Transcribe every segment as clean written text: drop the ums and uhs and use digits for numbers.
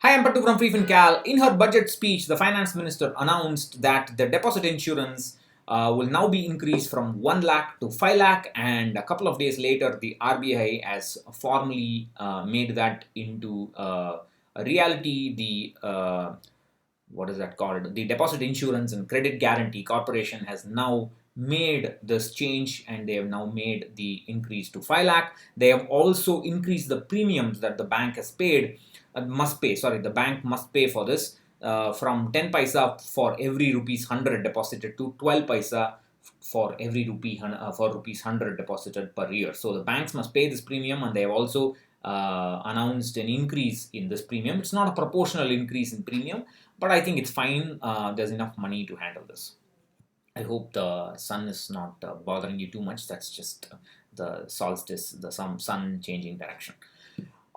Hi, I'm Pattu from freefincal. In her budget speech, the finance minister announced that the deposit insurance will now be increased from 1 lakh to 5 lakh, and a couple of days later, the RBI has formally made that into a reality. The what is that called? The Deposit Insurance and Credit Guarantee Corporation has now made this change, and they have now made the increase to 5 lakh. They have also increased the premiums that the bank has paid the bank must pay for this, from 10 paisa for every rupees 100 deposited to 12 paisa for every for rupees 100 deposited per year. So the banks must pay this premium, and they have also announced an increase in this premium. It's not a proportional increase in premium, but I think it's fine. There's enough money to handle this. I hope the sun is not bothering you too much. That's just the solstice, the some sun changing direction.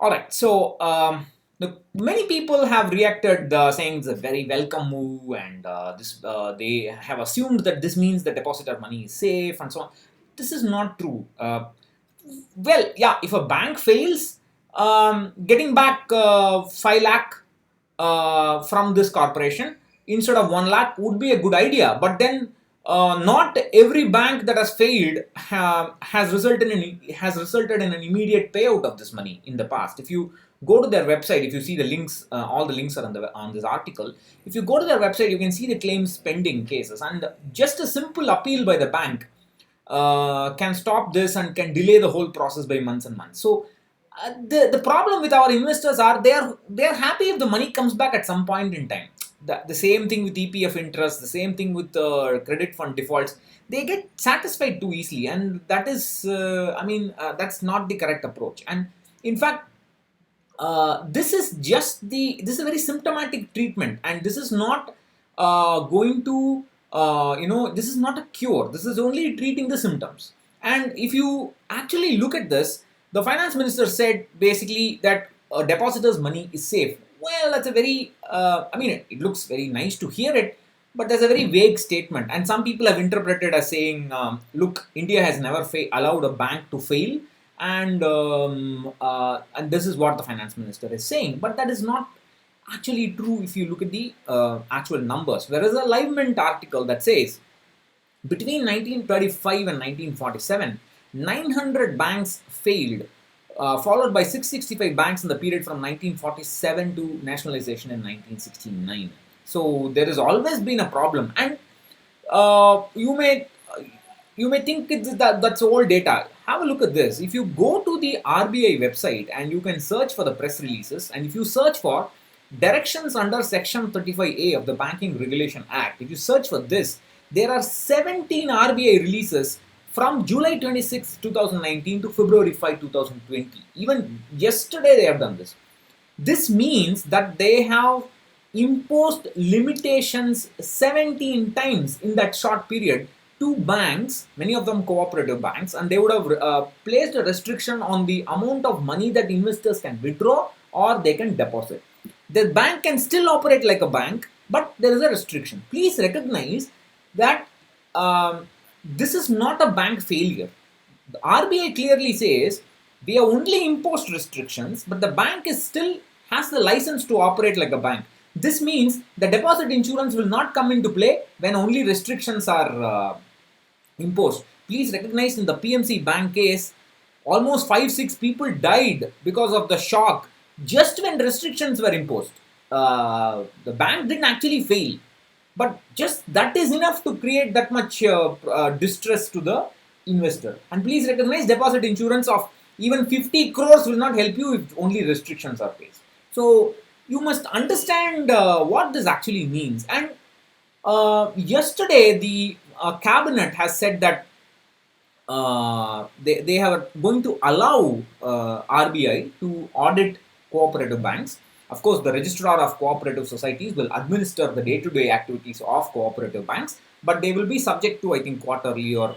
All right, so many people have reacted saying it's a very welcome move, and they have assumed that this means the depositor money is safe and so on. This is not true. Well, yeah, if a bank fails, getting back 5 lakh from this corporation instead of 1 lakh would be a good idea. But then, not every bank that has failed has resulted in an immediate payout of this money in the past. If you go to their website, if you see the links, all the links are on this article. If you go to their website, you can see the claims pending cases, and just a simple appeal by the bank can stop this and can delay the whole process by months and months. So the problem with our investors are they are happy if the money comes back at some point in time. The same thing with EPF interest, the same thing with credit fund defaults. They get satisfied too easily, and that is, that's not the correct approach. And in fact, this is a very symptomatic treatment, and this is not going to this is not a cure. This is only treating the symptoms. And if you actually look at this, the finance minister said basically that a depositor's money is safe. Well, that's a very it looks very nice to hear it, but there's a very vague statement, and some people have interpreted as saying, look, India has never allowed a bank to fail, and this is what the finance minister is saying. But that is not actually true if you look at the actual numbers. There is a Live Mint article that says between 1935 and 1947, 900 banks failed, followed by 665 banks in the period from 1947 to nationalization in 1969. So there has always been a problem, and you may think that's old data. Have a look at this. If you go to the RBI website and you can search for the press releases, and if you search for directions under Section 35A of the Banking Regulation Act, if you search for this, there are 17 RBI releases from July 26, 2019 to February 5, 2020. Even yesterday they have done this. This means that they have imposed limitations 17 times in that short period to banks, many of them cooperative banks, and they would have placed a restriction on the amount of money that investors can withdraw or they can deposit. The bank can still operate like a bank, but there is a restriction. Please recognize that this is not a bank failure. The RBI clearly says we have only imposed restrictions, but the bank is still has the license to operate like a bank. This means the deposit insurance will not come into play when only restrictions are imposed. Please recognize, in the PMC bank case, almost 5-6 people died because of the shock just when restrictions were imposed. The bank didn't actually fail, but just that is enough to create that much distress to the investor. And please recognize, deposit insurance of even 50 crores will not help you if only restrictions are placed. So you must understand what this actually means. And yesterday, the cabinet has said that they are going to allow RBI to audit cooperative banks. Of course, the registrar of cooperative societies will administer the day-to-day activities of cooperative banks, but they will be subject to, I think, quarterly or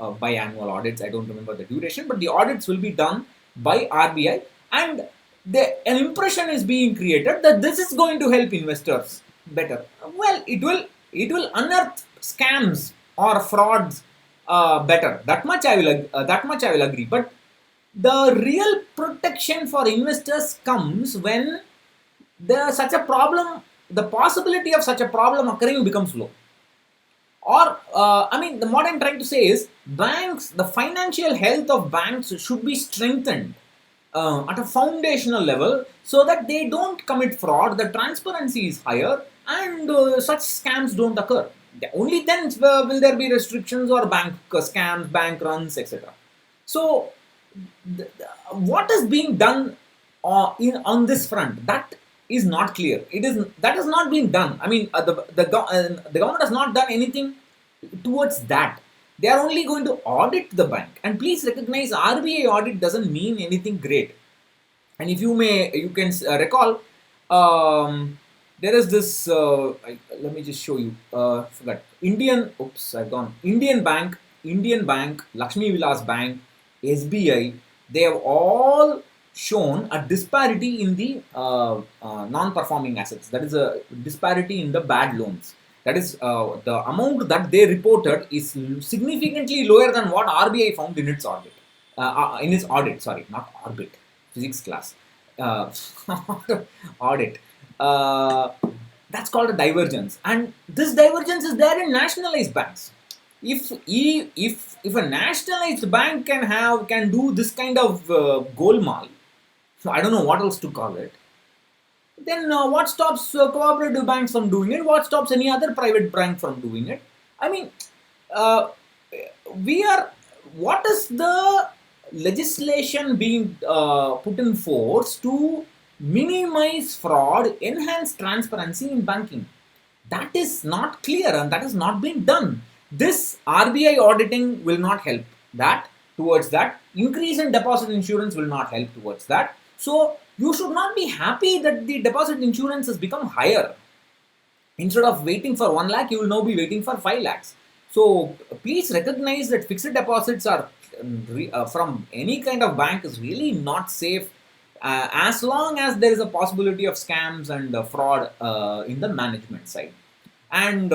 biannual audits. I don't remember the duration, but the audits will be done by RBI, and an impression is being created that this is going to help investors better. Well, it will unearth scams or frauds better. That much I will agree. But the real protection for investors comes when such a problem, the possibility of such a problem occurring becomes low. Or, I mean, what I'm trying to say is banks, the financial health of banks should be strengthened at a foundational level so that they don't commit fraud, the transparency is higher, and such scams don't occur. Only then will there be restrictions or bank scams, bank runs, etc. So, what is being done on this front? That is not clear. It is that has not been done. I mean, the government has not done anything towards that. They are only going to audit the bank. And please recognize, RBI audit doesn't mean anything great. And if you may, you can recall, there is this. Let me just show you. Forgot Indian. Oops, I've gone. Indian Bank, Lakshmi Vilas Bank, SBI. They have all shown a disparity in the non-performing assets. That is a disparity in the bad loans. That is the amount that they reported is significantly lower than what RBI found in its audit. In its audit, sorry, not orbit, physics class. Uh, audit. Uh, that's called a divergence, and this divergence is there in nationalized banks. If a nationalized bank can do this kind of golmaal, so I don't know what else to call it. Then what stops cooperative banks from doing it? What stops any other private bank from doing it? I mean, uh, we are. What is the legislation being put in force to minimize fraud, enhance transparency in banking? That is not clear, and that has not been done. This RBI auditing will not help that towards that. Increase in deposit insurance will not help towards that. So you should not be happy that the deposit insurance has become higher. Instead of waiting for 1 lakh, you will now be waiting for 5 lakhs. So please recognize that fixed deposits are from any kind of bank is really not safe as long as there is a possibility of scams and fraud in the management side. And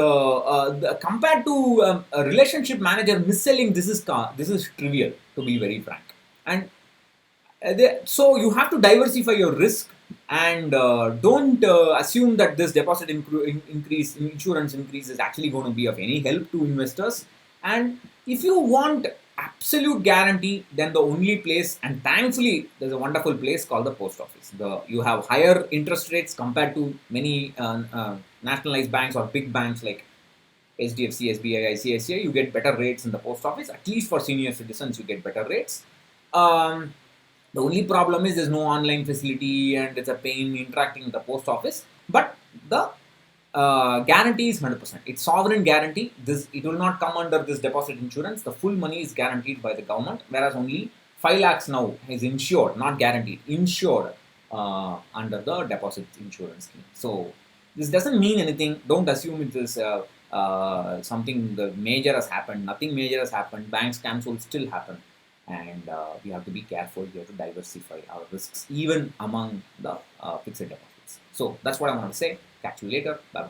compared to a relationship manager mis-selling, this is trivial, to be very frank. And so you have to diversify your risk, and don't assume that this deposit increase, insurance increase is actually going to be of any help to investors. And if you want absolute guarantee, then the only place, and thankfully there's a wonderful place called the post office. You have higher interest rates compared to many nationalized banks or big banks like HDFC, SBI, ICICI. You get better rates in the post office. At least for senior citizens, you get better rates. The only problem is there's no online facility and it's a pain interacting with the post office. But the guarantee is 100%. It's sovereign guarantee. It will not come under this deposit insurance. The full money is guaranteed by the government, whereas only 5 lakhs now is insured, not guaranteed, insured under the deposit insurance scheme. So this doesn't mean anything. Don't assume it is something the major has happened. Nothing major has happened. Bank scams will still happen, and we have to be careful. We have to diversify our risks even among the fixed deposits. So that's what I want to say. Catch you later. Bye.